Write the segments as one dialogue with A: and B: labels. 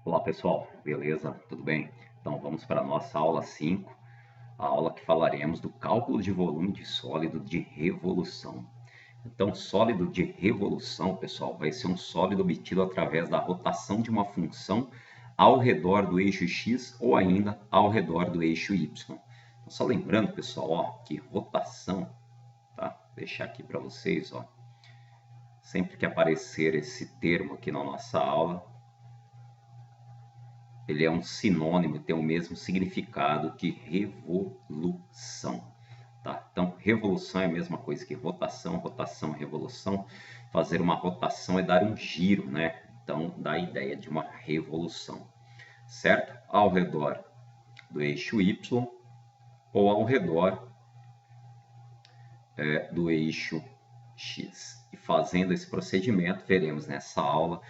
A: Olá pessoal, beleza? Tudo bem? Então vamos para a nossa aula 5, a aula que falaremos do cálculo de volume de sólido de revolução. Então, sólido de revolução, pessoal, vai ser um sólido obtido através da rotação de uma função ao redor do eixo x ou ainda ao redor do eixo y. Então, só lembrando, pessoal, ó, que rotação, tá? Vou deixar aqui para vocês, ó. Sempre que aparecer esse termo aqui na nossa aula, ele é um sinônimo, tem o mesmo significado que revolução. Tá? Então, revolução é a mesma coisa que rotação, rotação, revolução. Fazer uma rotação é dar um giro, né? Então, dá a ideia de uma revolução, certo? Ao redor do eixo Y ou ao redor do eixo X. E fazendo esse procedimento, veremos nessa aula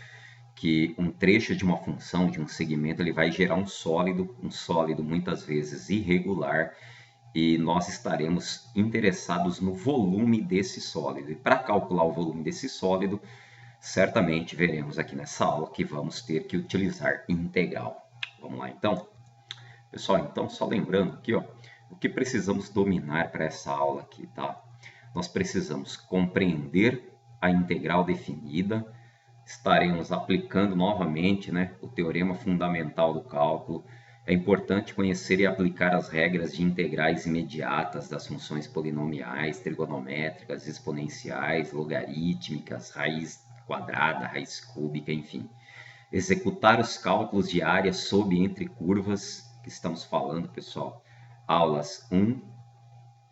A: que um trecho de uma função, de um segmento, ele vai gerar um sólido muitas vezes irregular, e nós estaremos interessados no volume desse sólido. E para calcular o volume desse sólido, certamente veremos aqui nessa aula que vamos ter que utilizar integral. Vamos lá então? Pessoal, então só lembrando aqui, ó, o que precisamos dominar para essa aula aqui, tá? Nós precisamos compreender a integral definida. Estaremos aplicando novamente, né, o teorema fundamental do cálculo. É importante conhecer e aplicar as regras de integrais imediatas das funções polinomiais, trigonométricas, exponenciais, logarítmicas, raiz quadrada, raiz cúbica, enfim. Executar os cálculos de área sob e entre curvas, que estamos falando, pessoal. Aulas 1,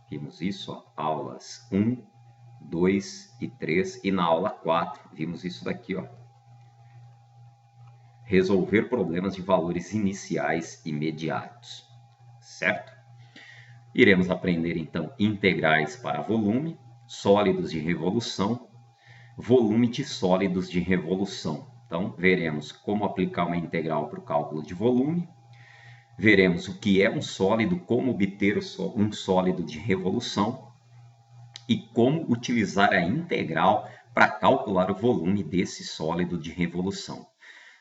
A: vimos isso, ó, aulas 1, 2 e 3, e na aula 4 vimos isso daqui, ó. Resolver problemas de valores iniciais imediatos, certo? Iremos aprender então integrais para volume, sólidos de revolução, volume de sólidos de revolução. Então, veremos como aplicar uma integral para o cálculo de volume, veremos o que é um sólido, como obter um sólido de revolução e como utilizar a integral para calcular o volume desse sólido de revolução.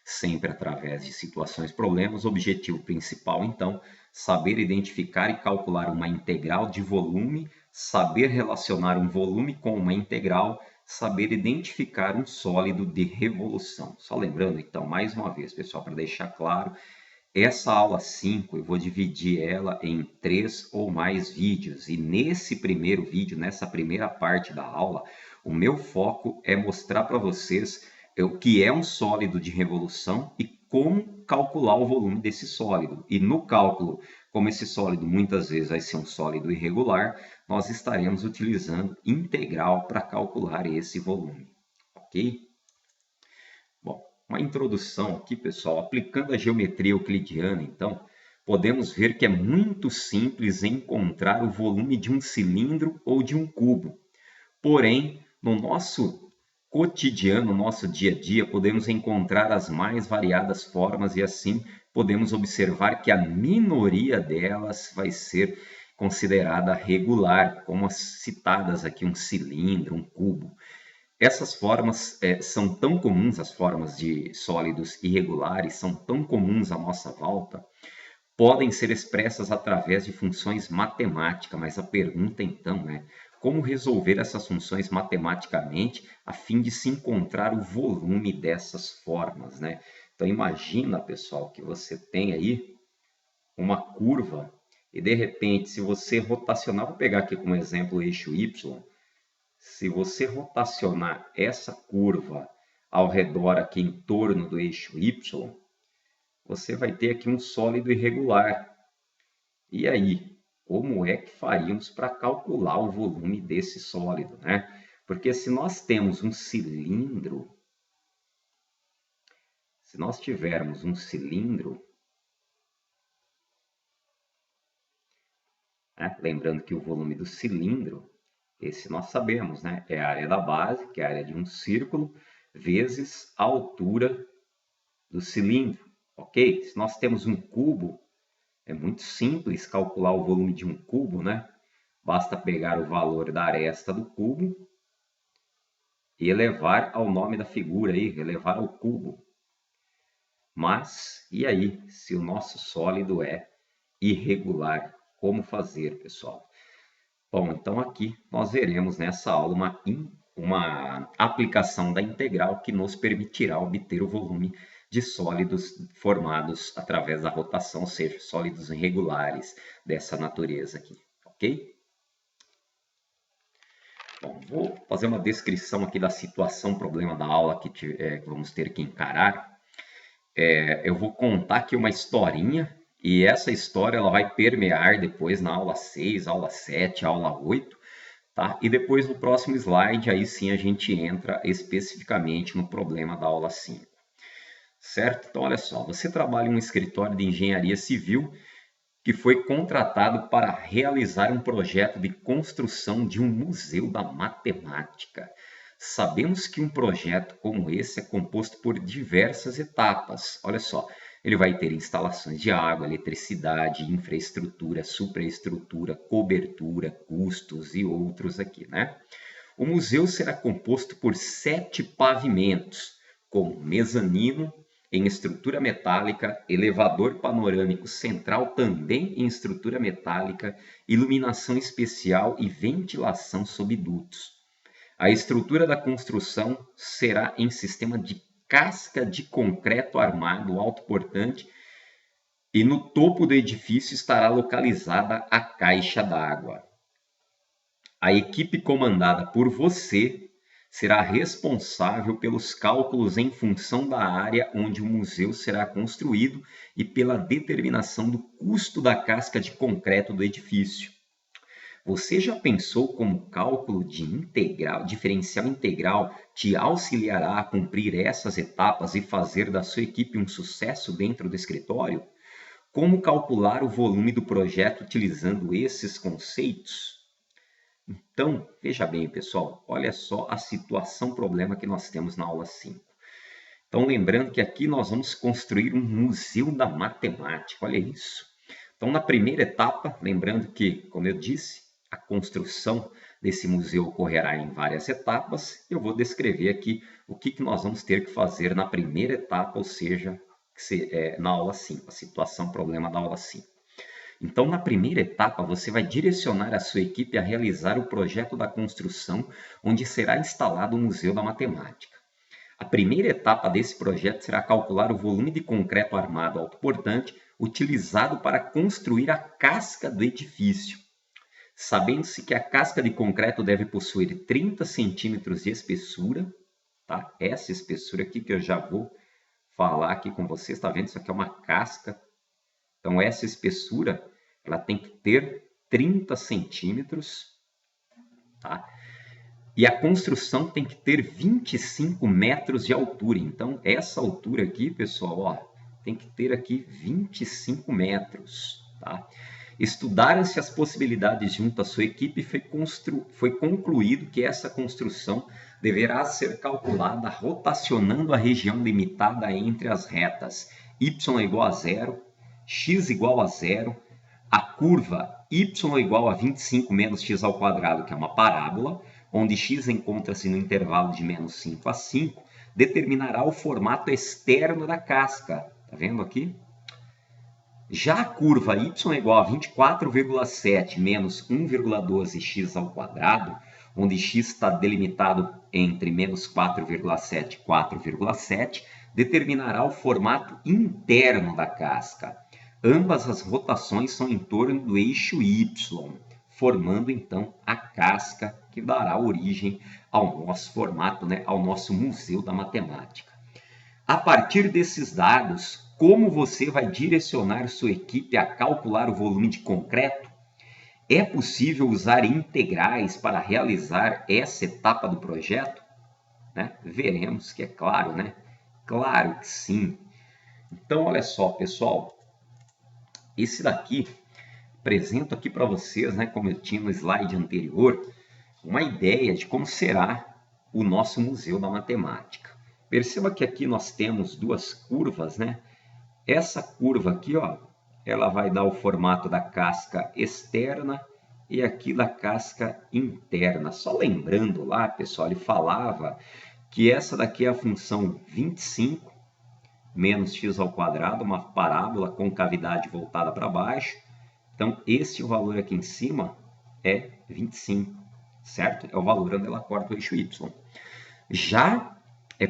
A: Sempre através de situações problemas. O objetivo principal, então, saber identificar e calcular uma integral de volume, saber relacionar um volume com uma integral, saber identificar um sólido de revolução. Só lembrando, então, mais uma vez, pessoal, para deixar claro, essa aula 5 eu vou dividir ela em 3 ou mais vídeos, e nesse primeiro vídeo, nessa primeira parte da aula, o meu foco é mostrar para vocês o que é um sólido de revolução e como calcular o volume desse sólido. E no cálculo, como esse sólido muitas vezes vai ser um sólido irregular, nós estaremos utilizando integral para calcular esse volume, ok? Bom, uma introdução aqui, pessoal. Aplicando a geometria euclidiana, então, podemos ver que é muito simples encontrar o volume de um cilindro ou de um cubo. Porém, no nosso cotidiano, no nosso dia a dia, podemos encontrar as mais variadas formas e assim podemos observar que a minoria delas vai ser considerada regular, como as citadas aqui, um cilindro, um cubo. Essas formas são tão comuns, as formas de sólidos irregulares são tão comuns à nossa volta, podem ser expressas através de funções matemáticas, mas a pergunta então é como resolver essas funções matematicamente a fim de se encontrar o volume dessas formas, né? Então imagina, pessoal, que você tem aí uma curva e de repente, se você rotacionar, vou pegar aqui como exemplo o eixo Y, se você rotacionar essa curva ao redor aqui em torno do eixo Y, você vai ter aqui um sólido irregular. E aí, como é que faríamos para calcular o volume desse sólido, né? Porque se nós temos um cilindro, se nós tivermos um cilindro, né? Lembrando que o volume do cilindro, esse nós sabemos, né? É a área da base, que é a área de um círculo, vezes a altura do cilindro, ok? Se nós temos um cubo, é muito simples calcular o volume de um cubo, né? Basta pegar o valor da aresta do cubo e elevar ao nome da figura aí, elevar ao cubo. Mas, e aí, se o nosso sólido é irregular? Como fazer, pessoal? Bom, então aqui nós veremos nessa aula uma aplicação da integral que nos permitirá obter o volume de sólidos formados através da rotação, ou seja, sólidos irregulares dessa natureza aqui, ok? Bom, vou fazer uma descrição aqui da situação, problema da aula que vamos ter que encarar. Eu vou contar aqui uma historinha e essa história ela vai permear depois na aula 6, aula 7, aula 8, tá? E depois no próximo slide, aí sim a gente entra especificamente no problema da aula 5. Certo? Então, olha só, você trabalha em um escritório de engenharia civil que foi contratado para realizar um projeto de construção de um museu da matemática. Sabemos que um projeto como esse é composto por diversas etapas. Olha só, ele vai ter instalações de água, eletricidade, infraestrutura, superestrutura, cobertura, custos e outros aqui, né? O museu será composto por 7 pavimentos, com mezanino em estrutura metálica, elevador panorâmico central também em estrutura metálica, iluminação especial e ventilação sob dutos. A estrutura da construção será em sistema de casca de concreto armado autoportante e no topo do edifício estará localizada a caixa d'água. A equipe comandada por você será responsável pelos cálculos em função da área onde o museu será construído e pela determinação do custo da casca de concreto do edifício. Você já pensou como o cálculo de diferencial integral te auxiliará a cumprir essas etapas e fazer da sua equipe um sucesso dentro do escritório? Como calcular o volume do projeto utilizando esses conceitos? Então, veja bem, pessoal, olha só a situação, problema que nós temos na aula 5. Então, lembrando que aqui nós vamos construir um museu da matemática, olha isso. Então, na primeira etapa, lembrando que, como eu disse, a construção desse museu ocorrerá em várias etapas. Eu vou descrever aqui o que nós vamos ter que fazer na primeira etapa, ou seja, na aula 5, a situação, problema da aula 5. Então, na primeira etapa, você vai direcionar a sua equipe a realizar o projeto da construção, onde será instalado o Museu da Matemática. A primeira etapa desse projeto será calcular o volume de concreto armado autoportante utilizado para construir a casca do edifício. Sabendo-se que a casca de concreto deve possuir 30 centímetros de espessura, tá? Essa espessura aqui que eu já vou falar aqui com vocês, está vendo? Isso aqui é uma casca. Então, essa espessura ela tem que ter 30 centímetros, tá? E a construção tem que ter 25 metros de altura. Então, essa altura aqui, pessoal, ó, tem que ter aqui 25 metros, tá? Estudaram-se as possibilidades junto à sua equipe e foi concluído que essa construção deverá ser calculada rotacionando a região limitada entre as retas y igual a zero, x igual a zero, a curva y igual a 25 menos x ao quadrado, que é uma parábola, onde x encontra-se no intervalo de menos 5 a 5, determinará o formato externo da casca. Tá vendo aqui? Já a curva y igual a 24,7 menos 1,12x ao quadrado, onde x está delimitado entre menos 4,7 e 4,7, determinará o formato interno da casca. Ambas as rotações são em torno do eixo y, formando então a casca que dará origem ao nosso formato, né, ao nosso Museu da Matemática. A partir desses dados, como você vai direcionar sua equipe a calcular o volume de concreto? É possível usar integrais para realizar essa etapa do projeto? Né? Veremos que é claro, né? Claro que sim. Então, olha só, pessoal. Esse daqui, apresento aqui para vocês, né, como eu tinha no slide anterior, uma ideia de como será o nosso Museu da Matemática. Perceba que aqui nós temos duas curvas, né? Essa curva aqui, ó, ela vai dar o formato da casca externa e aqui da casca interna. Só lembrando lá, pessoal, ele falava que essa daqui é a função 25 menos x ao quadrado, uma parábola com cavidade voltada para baixo. Então, este valor aqui em cima é 25, certo? É o valor onde ela corta o eixo y. Já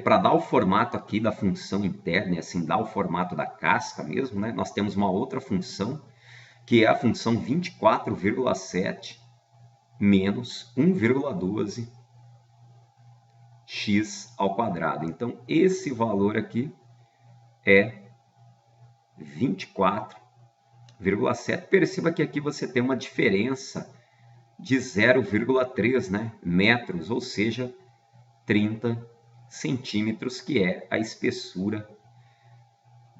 A: para dar o formato aqui da função interna, e assim, dar o formato da casca mesmo, né? Nós temos uma outra função, que é a função 24,7 menos 1,12 x ao quadrado. Então, esse valor aqui é 24,7. Perceba que aqui você tem uma diferença de 0,3, né, metros, ou seja, 30 centímetros, que é a espessura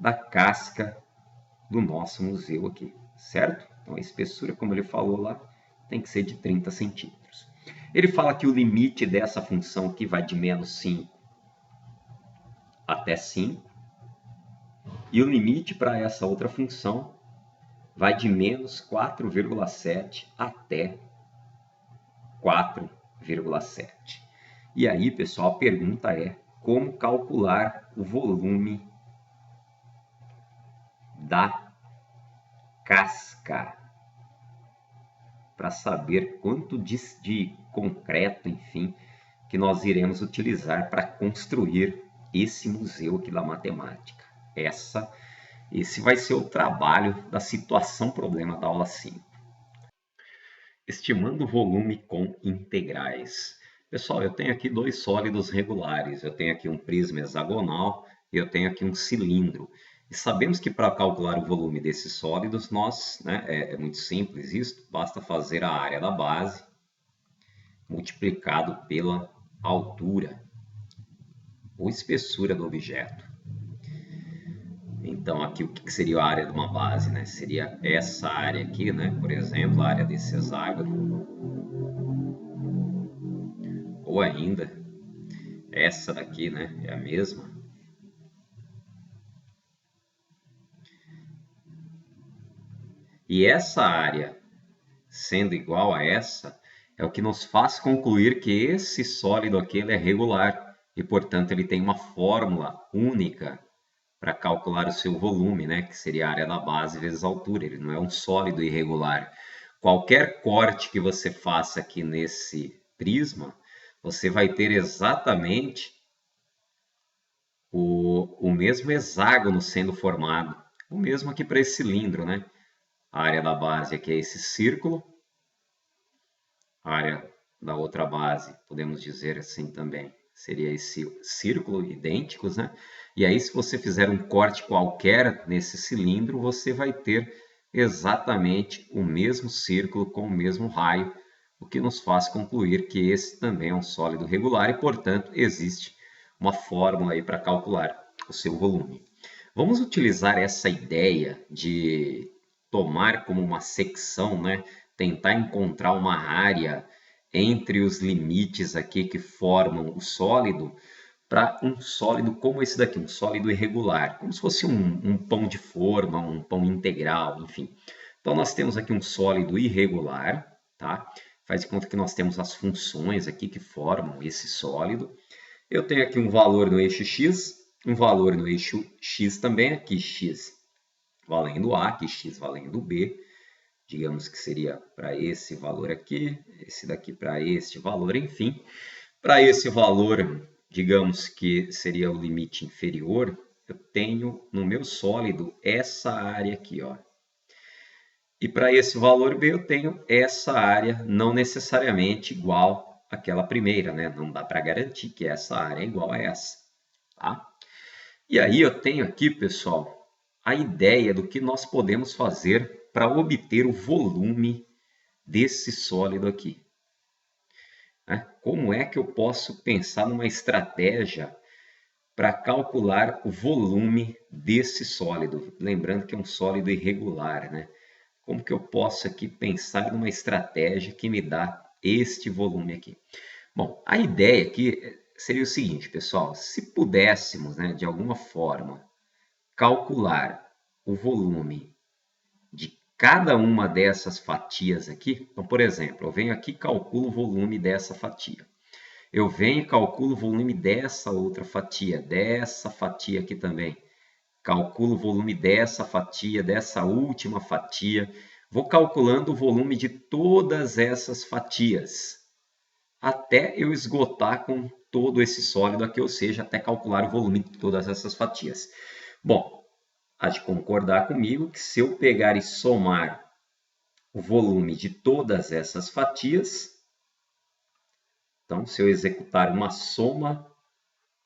A: da casca do nosso museu aqui, certo? Então, a espessura, como ele falou lá, tem que ser de 30 centímetros. Ele fala que o limite dessa função aqui vai de menos 5 até 5. E o limite para essa outra função vai de menos 4,7 até 4,7. E aí, pessoal, a pergunta é como calcular o volume da casca, para saber quanto de concreto, enfim, que nós iremos utilizar para construir esse museu aqui da matemática. Esse vai ser o trabalho da situação problema da aula 5. Estimando o volume com integrais. Pessoal, eu tenho aqui dois sólidos regulares. Eu tenho aqui um prisma hexagonal e eu tenho aqui um cilindro. E sabemos que para calcular o volume desses sólidos, é muito simples isso, basta fazer a área da base multiplicado pela altura ou espessura do objeto. Então, aqui o que seria a área de uma base, né? Seria essa área aqui, né? Por exemplo, a área desse hexágono. Ou ainda, essa daqui, né? É a mesma. E essa área, sendo igual a essa, é o que nos faz concluir que esse sólido aqui ele é regular. E, portanto, ele tem uma fórmula única para calcular o seu volume, né? Que seria a área da base vezes a altura. Ele não é um sólido irregular. Qualquer corte que você faça aqui nesse prisma, você vai ter exatamente o mesmo hexágono sendo formado. O mesmo aqui para esse cilindro, né? A área da base aqui é esse círculo. A área da outra base, podemos dizer assim também, seria esse círculo, idênticos, né? E aí, se você fizer um corte qualquer nesse cilindro, você vai ter exatamente o mesmo círculo com o mesmo raio, o que nos faz concluir que esse também é um sólido regular e, portanto, existe uma fórmula aí para calcular o seu volume. Vamos utilizar essa ideia de tomar como uma secção, né? Tentar encontrar uma área entre os limites aqui que formam o sólido, para um sólido como esse daqui, um sólido irregular, como se fosse um pão de forma, um pão integral, enfim. Então, nós temos aqui um sólido irregular, tá? Faz de conta que nós temos as funções aqui que formam esse sólido. Eu tenho aqui um valor no eixo x, um valor no eixo x também, aqui x valendo a, aqui x valendo b. Digamos que seria para esse valor aqui, esse daqui para este valor, enfim. Para esse valor, digamos que seria o limite inferior, eu tenho no meu sólido essa área aqui, ó. E para esse valor B eu tenho essa área, não necessariamente igual àquela primeira, né? Não dá para garantir que essa área é igual a essa, tá? E aí eu tenho aqui, pessoal, a ideia do que nós podemos fazer para obter o volume desse sólido aqui. Como é que eu posso pensar numa estratégia para calcular o volume desse sólido? Lembrando que é um sólido irregular, né? Como que eu posso aqui pensar numa estratégia que me dá este volume aqui? Bom, a ideia aqui seria o seguinte, pessoal. Se pudéssemos, né, de alguma forma, calcular o volume de cada uma dessas fatias aqui. Então, por exemplo, eu venho aqui e calculo o volume dessa fatia. Eu venho e calculo o volume dessa outra fatia, dessa fatia aqui também. calculo o volume dessa fatia, dessa última fatia, vou calculando o volume de todas essas fatias, até eu esgotar com todo esse sólido aqui, ou seja, até calcular o volume de todas essas fatias. Bom, há de concordar comigo que se eu pegar e somar o volume de todas essas fatias, então, se eu executar uma soma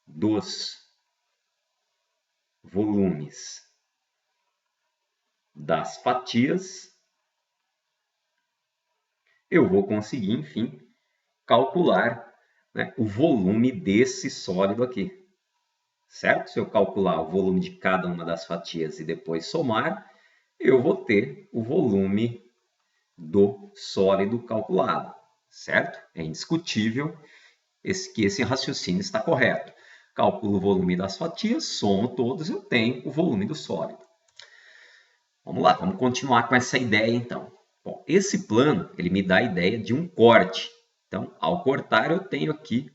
A: dos volumes das fatias, eu vou conseguir, enfim, calcular, né, o volume desse sólido aqui. Certo? Se eu calcular o volume de cada uma das fatias e depois somar, eu vou ter o volume do sólido calculado. Certo? É indiscutível que esse raciocínio está correto. Calculo o volume das fatias, somo todos, eu tenho o volume do sólido. Vamos lá, vamos continuar com essa ideia então. Bom, esse plano ele me dá a ideia de um corte. Então, ao cortar, eu tenho aqui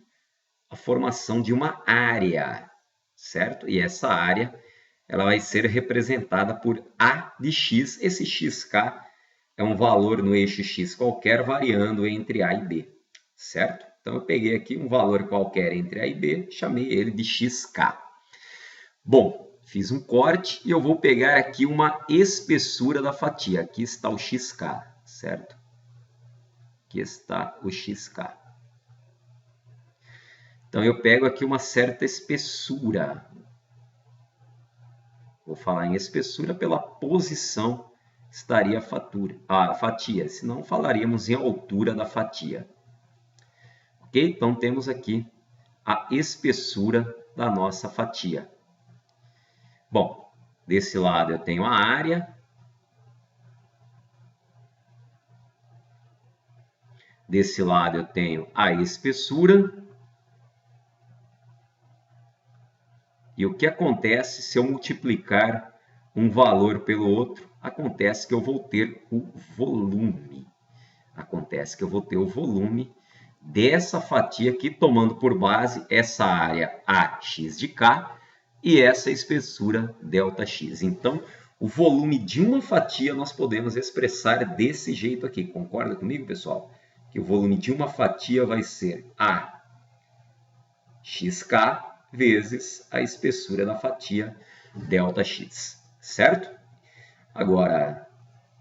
A: a formação de uma área, certo? E essa área ela vai ser representada por A de x. Esse xk é um valor no eixo x qualquer, variando entre A e B, certo? Então, eu peguei aqui um valor qualquer entre A e B, chamei ele de xk. Bom, fiz um corte e eu vou pegar aqui uma espessura da fatia. Aqui está o xk, certo? Aqui está o xk. Então, eu pego aqui uma certa espessura. Vou falar em espessura pela posição que estaria a fatia, senão falaríamos em altura da fatia. Ok? Então, temos aqui a espessura da nossa fatia. Bom, desse lado eu tenho a área. Desse lado eu tenho a espessura. E o que acontece se eu multiplicar um valor pelo outro? Acontece que eu vou ter o volume. Acontece que eu vou ter o volume dessa fatia aqui, tomando por base essa área AX de K e essa espessura ΔX. Então, o volume de uma fatia nós podemos expressar desse jeito aqui. Concorda comigo, pessoal? Que o volume de uma fatia vai ser AXK vezes a espessura da fatia ΔX, certo? Agora,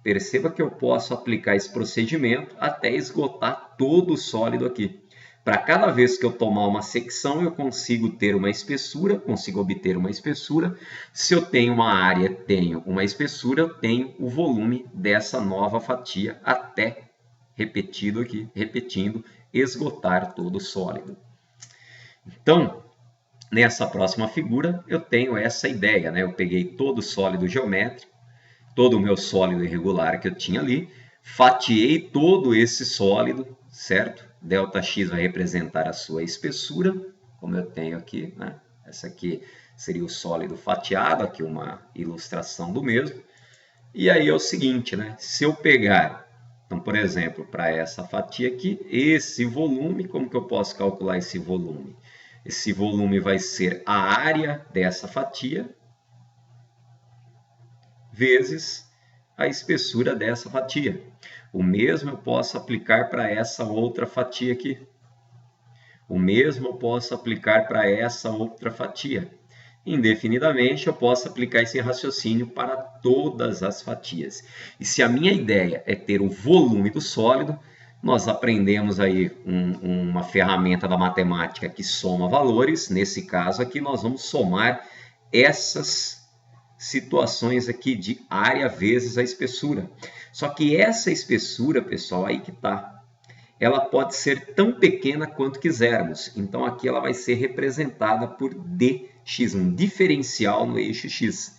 A: perceba que eu posso aplicar esse procedimento até esgotar todo o sólido aqui. Para cada vez que eu tomar uma secção, eu consigo ter uma espessura, consigo obter uma espessura. Se eu tenho uma área, tenho uma espessura, eu tenho o volume dessa nova fatia até, repetindo, esgotar todo o sólido. Então, nessa próxima figura, eu tenho essa ideia, né? Eu peguei todo o sólido geométrico, todo o meu sólido irregular que eu tinha ali, fatiei todo esse sólido, certo? ΔX vai representar a sua espessura, como eu tenho aqui, né? Essa aqui seria o sólido fatiado, aqui uma ilustração do mesmo. E aí é o seguinte, né? Se eu pegar, então, por exemplo, para essa fatia aqui, esse volume, como que eu posso calcular esse volume? Esse volume vai ser a área dessa fatia vezes a espessura dessa fatia. O mesmo eu posso aplicar para essa outra fatia aqui. O mesmo eu posso aplicar para essa outra fatia. Indefinidamente, eu posso aplicar esse raciocínio para todas as fatias. E se a minha ideia é ter o volume do sólido, nós aprendemos aí uma ferramenta da matemática que soma valores. Nesse caso aqui, nós vamos somar essas situações aqui de área vezes a espessura. Só que essa espessura, pessoal, aí que está. Ela pode ser tão pequena quanto quisermos. Então, aqui ela vai ser representada por dx, um diferencial no eixo x.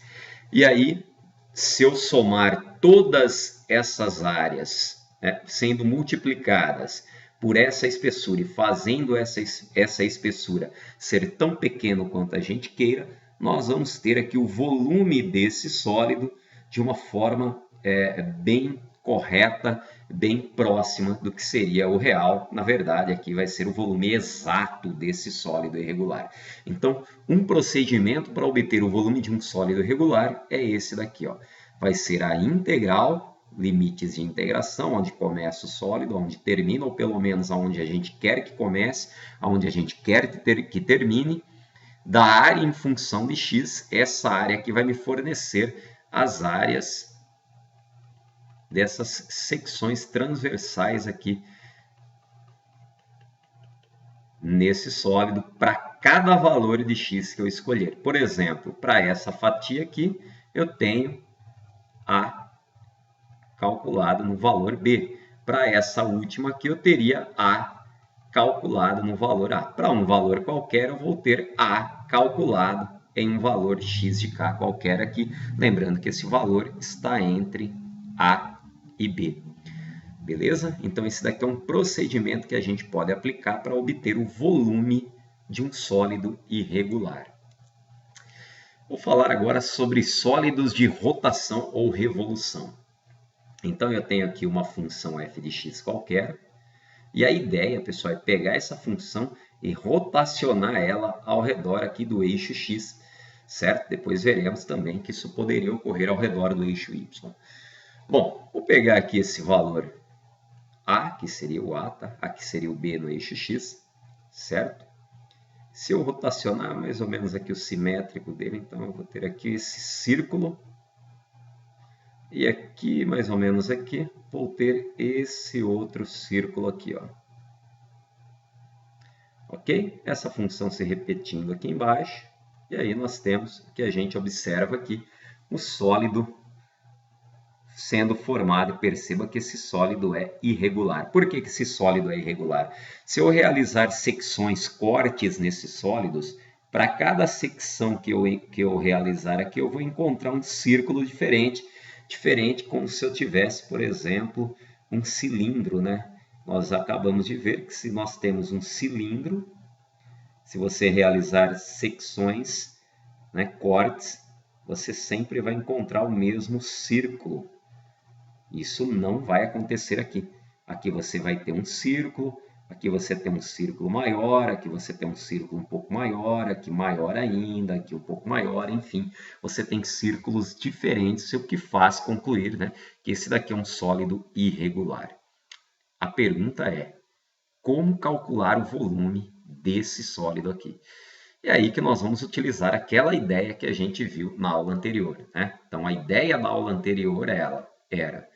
A: E aí, se eu somar todas essas áreas, né, sendo multiplicadas por essa espessura e fazendo essa espessura ser tão pequeno quanto a gente queira, nós vamos ter aqui o volume desse sólido de uma forma bem correta, bem próxima do que seria o real. Na verdade, aqui vai ser o volume exato desse sólido irregular. Então, um procedimento para obter o volume de um sólido irregular é esse daqui, ó. Vai ser a integral, limites de integração, onde começa o sólido, onde termina, ou pelo menos onde a gente quer que comece, onde a gente quer que termine, da área em função de x, essa área que vai me fornecer as áreas dessas secções transversais aqui nesse sólido para cada valor de x que eu escolher. Por exemplo, para essa fatia aqui, eu tenho A calculado no valor B. Para essa última aqui, eu teria A calculado no valor A. Para um valor qualquer, eu vou ter A calculado em um valor x de k qualquer aqui. Lembrando que esse valor está entre A e B. Beleza? Então, esse daqui é um procedimento que a gente pode aplicar para obter o volume de um sólido irregular. Vou falar agora sobre sólidos de rotação ou revolução. Então, eu tenho aqui uma função f de x qualquer. E a ideia, pessoal, é pegar essa função e rotacionar ela ao redor aqui do eixo x, certo? Depois veremos também que isso poderia ocorrer ao redor do eixo y. Bom, vou pegar aqui esse valor A, que seria o A, tá? Aqui seria o B no eixo x, certo? Se eu rotacionar mais ou menos aqui o simétrico dele, então eu vou ter aqui esse círculo. E aqui, mais ou menos aqui, vou ter esse outro círculo aqui, ó. Ok? Essa função se repetindo aqui embaixo. E aí nós temos o que a gente observa aqui, o sólido sendo formado. Perceba que esse sólido é irregular. Por que esse sólido é irregular? Se eu realizar secções, cortes nesses sólidos, para cada secção que eu realizar aqui, eu vou encontrar um círculo diferente como se eu tivesse, por exemplo, um cilindro, né? Nós acabamos de ver que se nós temos um cilindro, se você realizar secções, né, cortes, você sempre vai encontrar o mesmo círculo. Isso não vai acontecer aqui. Aqui você vai ter um círculo, aqui você tem um círculo maior, aqui você tem um círculo um pouco maior, aqui maior ainda, aqui um pouco maior, enfim. Você tem círculos diferentes, o que faz concluir, né, que esse daqui é um sólido irregular. A pergunta é, como calcular o volume desse sólido aqui? É aí que nós vamos utilizar aquela ideia que a gente viu na aula anterior, né? Então, a ideia da aula anterior era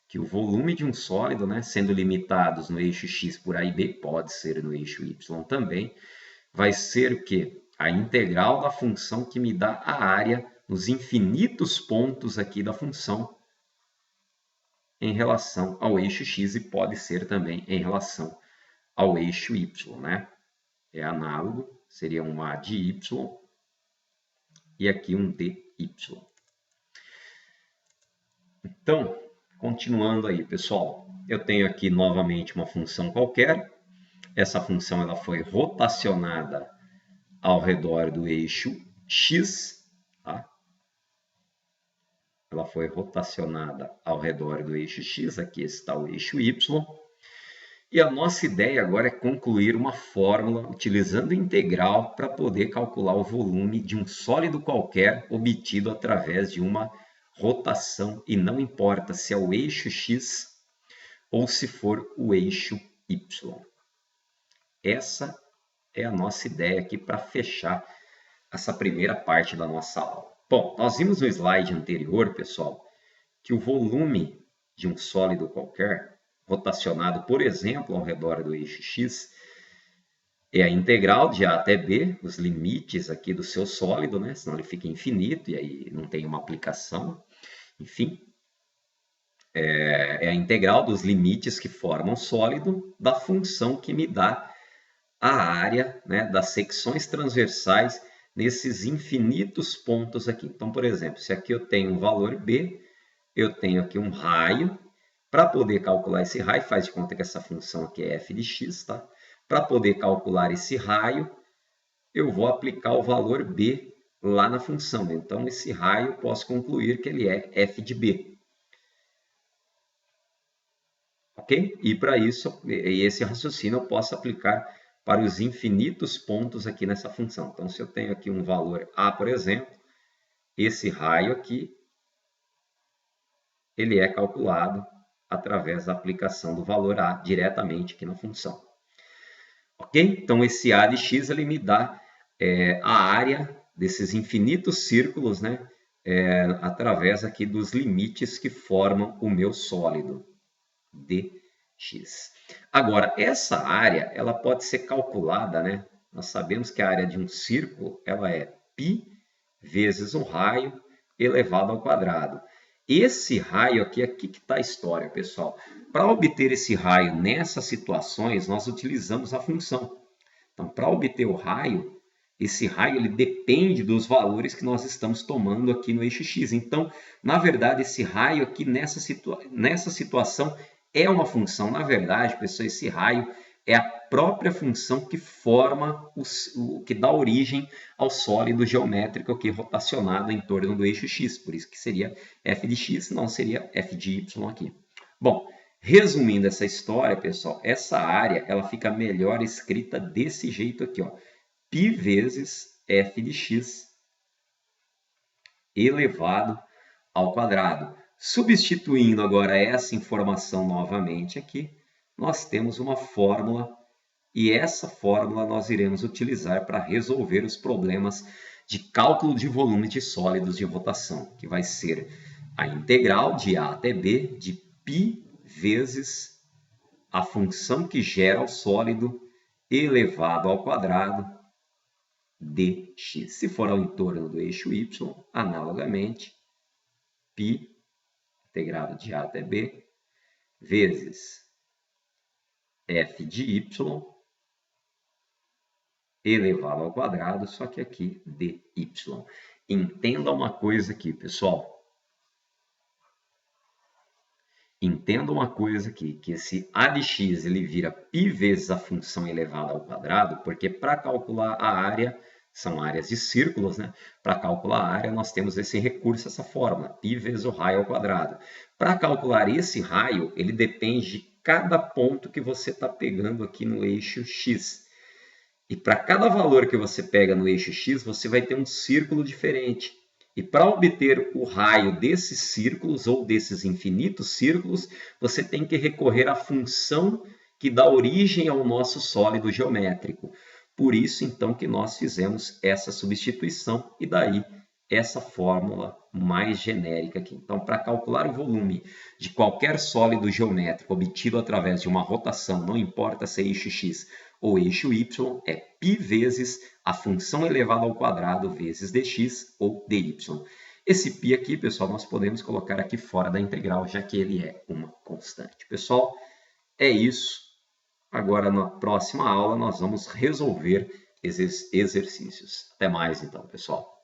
A: que o volume de um sólido, né, sendo limitados no eixo x por a e b, pode ser no eixo y também, vai ser o quê? A integral da função que me dá a área nos infinitos pontos aqui da função em relação ao eixo x e pode ser também em relação ao eixo y, né? É análogo, seria um A de y e aqui um dy. Então, continuando aí, pessoal, eu tenho aqui novamente uma função qualquer. Essa função ela foi rotacionada ao redor do eixo x, tá? Ela foi rotacionada ao redor do eixo x, aqui está o eixo y. E a nossa ideia agora é concluir uma fórmula utilizando integral para poder calcular o volume de um sólido qualquer obtido através de uma rotação, e não importa se é o eixo x ou se for o eixo y. Essa é a nossa ideia aqui para fechar essa primeira parte da nossa aula. Bom, nós vimos no slide anterior, pessoal, que o volume de um sólido qualquer, rotacionado, por exemplo, ao redor do eixo x, é a integral de A até B, os limites aqui do seu sólido, né? Senão ele fica infinito e aí não tem uma aplicação. Enfim, é a integral dos limites que formam sólido da função que me dá a área, né, das secções transversais nesses infinitos pontos aqui. Então, por exemplo, se aqui eu tenho um valor B, eu tenho aqui um raio. Para poder calcular esse raio, faz de conta que essa função aqui é f de x, tá? Para poder calcular esse raio, eu vou aplicar o valor B lá na função. Então, esse raio, posso concluir que ele é f de B. ok? E para isso, esse raciocínio eu posso aplicar para os infinitos pontos aqui nessa função. Então, se eu tenho aqui um valor a, por exemplo, esse raio aqui, ele é calculado através da aplicação do valor a diretamente aqui na função. Ok? Então, esse a de x ele me dá a área desses infinitos círculos, né? Através aqui dos limites que formam o meu sólido dx. Agora, essa área ela pode ser calculada, né? Nós sabemos que a área de um círculo ela é π vezes um raio elevado ao quadrado. Esse raio aqui que está a história, pessoal. Para obter esse raio nessas situações, nós utilizamos a função. Então, para obter o raio, esse raio ele depende dos valores que nós estamos tomando aqui no eixo x. Então, na verdade, esse raio aqui nessa situação é uma função. Na verdade, pessoal, esse raio é a própria função que forma, que dá origem ao sólido geométrico aqui rotacionado em torno do eixo x. Por isso que seria f de x, não seria f de y aqui. Bom, resumindo essa história, pessoal, essa área ela fica melhor escrita desse jeito aqui, ó. π vezes f de x elevado ao quadrado. Substituindo agora essa informação novamente aqui, nós temos uma fórmula e essa fórmula nós iremos utilizar para resolver os problemas de cálculo de volume de sólidos de rotação, que vai ser a integral de a até b de π vezes a função que gera o sólido elevado ao quadrado dx. Se for ao entorno do eixo y, analogamente, π integrado de a até b vezes f de y elevado ao quadrado, só que aqui dy. Entenda uma coisa aqui, pessoal. Entenda uma coisa aqui, que esse a de x ele vira π vezes a função elevada ao quadrado, porque para calcular a área, são áreas de círculos, né? Para calcular a área, nós temos esse recurso, essa fórmula, π vezes o raio ao quadrado. Para calcular esse raio, ele depende de cada ponto que você está pegando aqui no eixo x. E para cada valor que você pega no eixo x, você vai ter um círculo diferente. E para obter o raio desses círculos ou desses infinitos círculos, você tem que recorrer à função que dá origem ao nosso sólido geométrico. Por isso, então, que nós fizemos essa substituição e daí essa fórmula mais genérica aqui. Então, para calcular o volume de qualquer sólido geométrico obtido através de uma rotação, não importa se é eixo x ou eixo y, é π vezes a função elevada ao quadrado vezes dx ou dy. Esse π aqui, pessoal, nós podemos colocar aqui fora da integral, já que ele é uma constante. Pessoal, é isso. Agora, na próxima aula, nós vamos resolver esses exercícios. Até mais, então, pessoal.